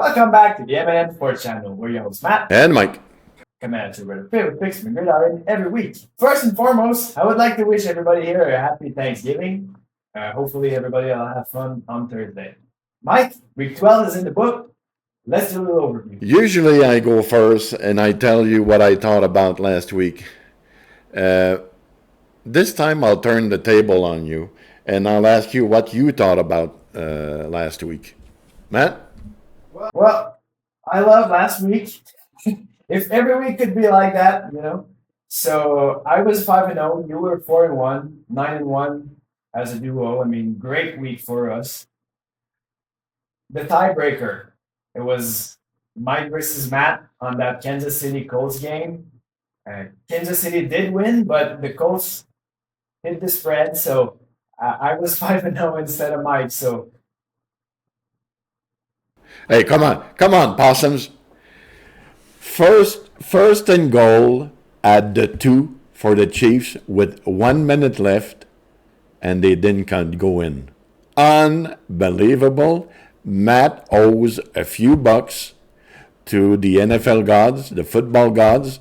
Welcome back to the M&M Sports Channel. We're your host, Matt. And Mike. Come at you with our favorite picks from Gridiron every week. First and foremost, I would like to wish everybody here a happy Thanksgiving. Hopefully, everybody will have fun on Thursday. Mike, week 12 is in the book. Let's do a little overview. Usually I go first and I tell you what I thought about last week. This time I'll turn the table on you and I'll ask you what you thought about last week. Matt? Well, I love last week. If every week could be like that, you know. So I was 5-0. You were 4-1, 9-1 as a duo. I mean, great week for us. The tiebreaker, it was Mike versus Matt on that Kansas City Colts game. Kansas City did win, but the Colts hit the spread. So I was 5-0 instead of Mike. So Hey, come on, Possums. First and goal at the 2 for the Chiefs with 1 minute left, and they didn't go in. Unbelievable. Matt owes a few bucks to the NFL gods, the football gods.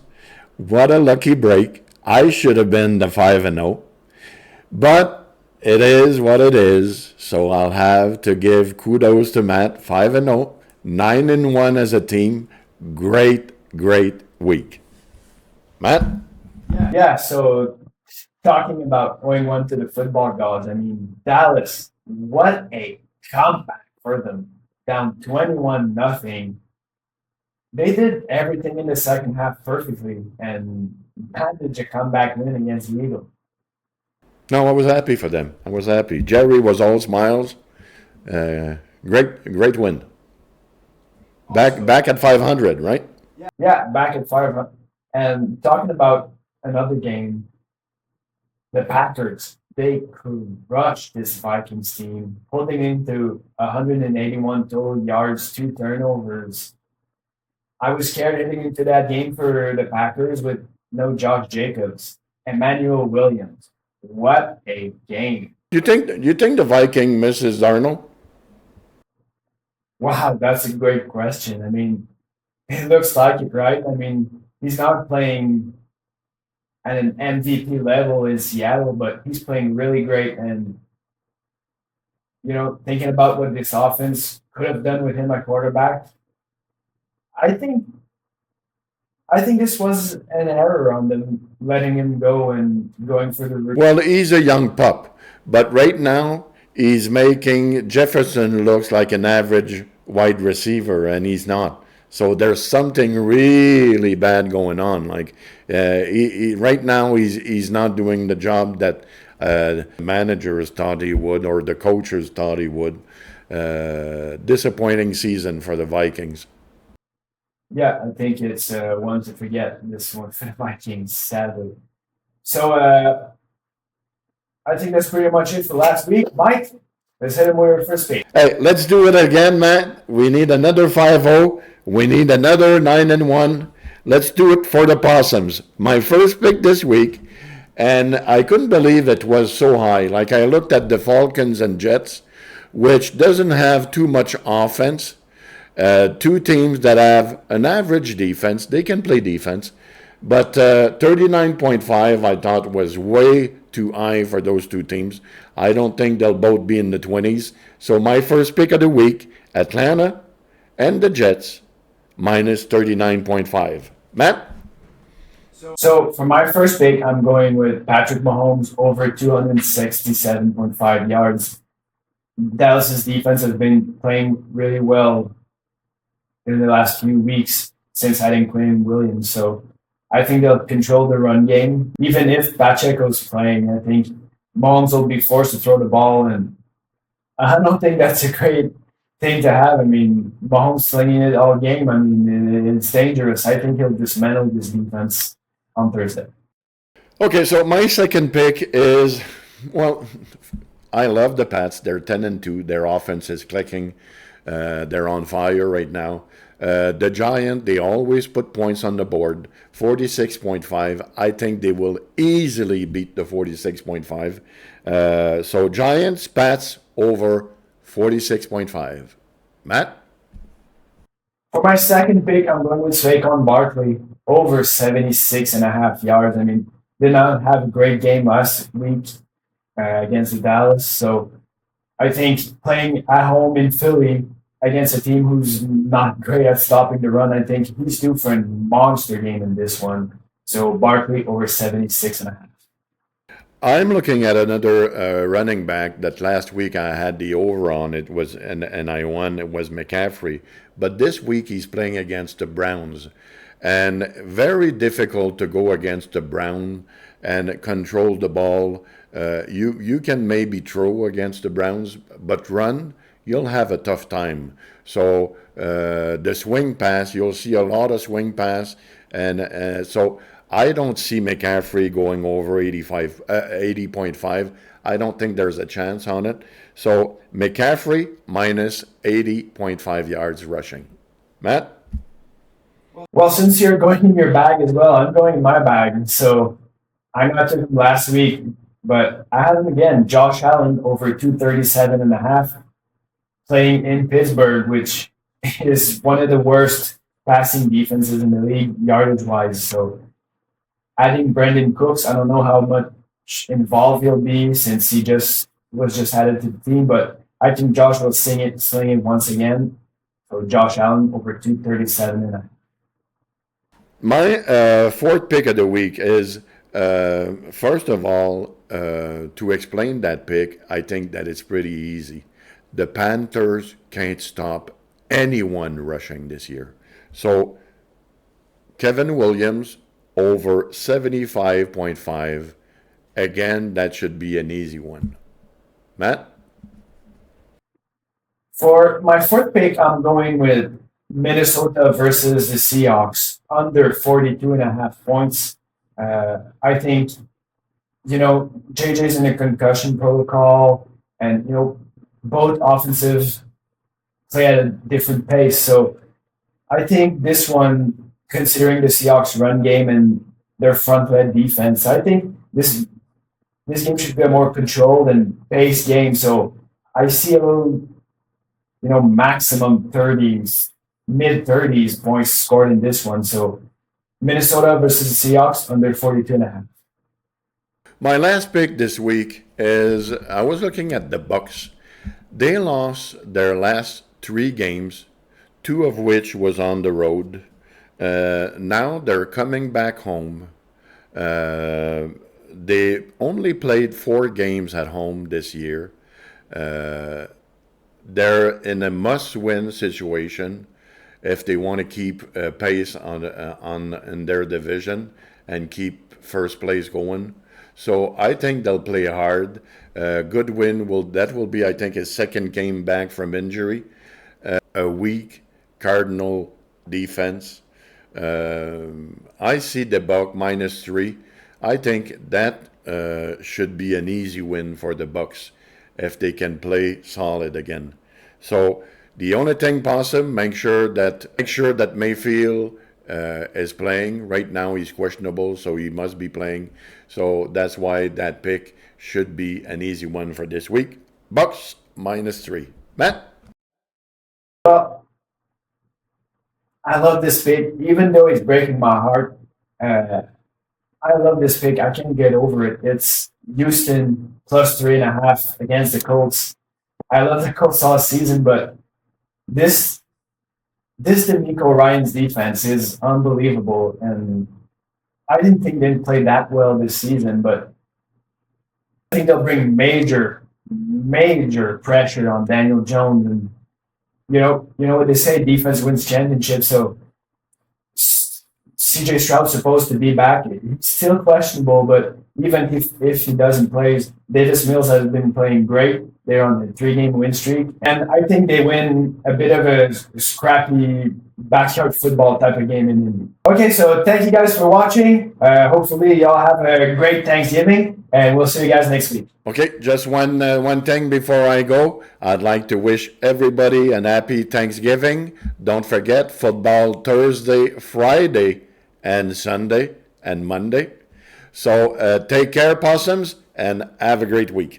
What a lucky break. I should have been the 5-0. But it is what it is, so I'll have to give kudos to Matt. 5-0, 9-1 as a team. Great week. Matt? yeah, so talking about owing one to the football gods, I mean, Dallas, what a comeback for them. Down 21-0. They did everything in the second half perfectly and managed a comeback win against the Eagles. No, I was happy for them. I was happy. Jerry was all smiles. Great win. Back at 500, right? Yeah, back at 500. And talking about another game, the Packers, they crushed this Vikings team, holding into 181 total yards, 2 turnovers. I was scared heading into that game for the Packers with no Josh Jacobs, Emmanuel Williams. What a game. You think the Viking misses Darnold? Wow, that's a great question. I mean, it looks like it, right? I mean, he's not playing at an MVP level in Seattle, but he's playing really great. And, you know, thinking about what this offense could have done with him at quarterback, I think this was an error on them letting him go and going for the rookie. Well, he's a young pup, but right now he's making Jefferson looks like an average wide receiver, and he's not. So there's something really bad going on. Like right now, he's not doing the job that managers thought he would or the coaches thought he would. Disappointing season for the Vikings. Yeah, I think it's one to forget, this one for the Vikings, sadly. So I think that's pretty much it for last week. Mike, let's hit him with your first pick. Hey, let's do it again, Matt. We need another 5-0. We need another 9-1. Let's do it for the Possums. My first pick this week, and I couldn't believe it was so high. Like I looked at the Falcons and Jets, which doesn't have too much offense. Two teams that have an average defense. They can play defense. But 39.5 I thought was way too high for those two teams. I don't think they'll both be in the 20s. So my first pick of the week, Atlanta and the Jets, minus 39.5. Matt? So for my first pick, I'm going with Patrick Mahomes over 267.5 yards. Dallas's defense has been playing really well in the last few weeks since adding Quinn Williams. So I think they'll control the run game. Even if Pacheco's playing, I think Mahomes will be forced to throw the ball. And I don't think that's a great thing to have. I mean, Mahomes slinging it all game. I mean, it's dangerous. I think he'll dismantle this defense on Thursday. Okay, so my second pick is, well, I love the Pats. They're 10-2. Their offense is clicking. They're on fire right now. The Giant, they always put points on the board. 46.5. I think they will easily beat the 46.5. So Giants, Pats over 46.5. Matt? For my second pick, I'm going with Saquon Barkley over 76.5 yards. I mean, did not have a great game last week against the Dallas. So I think playing at home in Philly against a team who's not great at stopping the run, I think he's due for a monster game in this one. So Barkley over 76.5. I'm looking at another running back that last week I had the over on. It was and I won. It was McCaffrey, but this week he's playing against the Browns, and very difficult to go against the Brown and control the ball. You can maybe throw against the Browns, but run you'll have a tough time. So the swing pass, you'll see a lot of swing pass, and so. I don't see McCaffrey going over 80.5. I don't think there's a chance on it. So McCaffrey minus 80.5 yards rushing. Matt? Well, since you're going in your bag as well, I'm going in my bag. So I know I took him last week, but I have him again. Josh Allen over 237.5, playing in Pittsburgh, which is one of the worst passing defenses in the league, yardage wise. So adding Brandon Cooks, I don't know how much involved he'll be since he was just added to the team, but I think Josh will sling it once again. So Josh Allen over 237.5. My fourth pick of the week is, first of all, to explain that pick, I think that it's pretty easy. The Panthers can't stop anyone rushing this year. So Kevin Williams over 75.5. Again, that should be an easy one. Matt? For my fourth pick, I'm going with Minnesota versus the Seahawks under 42.5 points. I think, JJ's in a concussion protocol, and, both offensive play at a different pace. So I think this one, considering the Seahawks run game and their front-led defense, I think this game should be a more controlled and paced game. So I see a little, maximum 30s, mid-30s points scored in this one. So Minnesota versus the Seahawks under 42.5. My last pick this week is I was looking at the Bucks. They lost their last 3 games, 2 of which was on the road. Now they're coming back home. They only played 4 games at home this year. They're in a must-win situation if they want to keep pace in their division and keep first place going. So I think they'll play hard. Good win will be, I think, his second game back from injury. A weak Cardinal defense. I see the Buck -3. I think that should be an easy win for the Bucks if they can play solid again. So the only thing possible, make sure that Mayfield is playing. Right now he's questionable, so he must be playing. So that's why that pick should be an easy one for this week. Bucks -3. Matt? Well, I love this pick, even though it's breaking my heart. I love this pick. I can't get over it. It's Houston +3.5 against the Colts. I love the Colts all season, but this DeMeco Ryans defense is unbelievable, and I didn't think they played that well this season, but I think they'll bring major pressure on Daniel Jones, and you know what they say: defense wins championships. So CJ Stroud's supposed to be back. He's still questionable, but even if he doesn't play, Davis Mills has been playing great. They're on a 3-game win streak, and I think they win a bit of a scrappy backyard football type of game in Indy. Okay, so thank you guys for watching. Hopefully, y'all have a great Thanksgiving, and we'll see you guys next week. Okay, just one thing before I go. I'd like to wish everybody an happy Thanksgiving. Don't forget football Thursday, Friday, and Sunday and Monday. So take care, possums, and have a great week.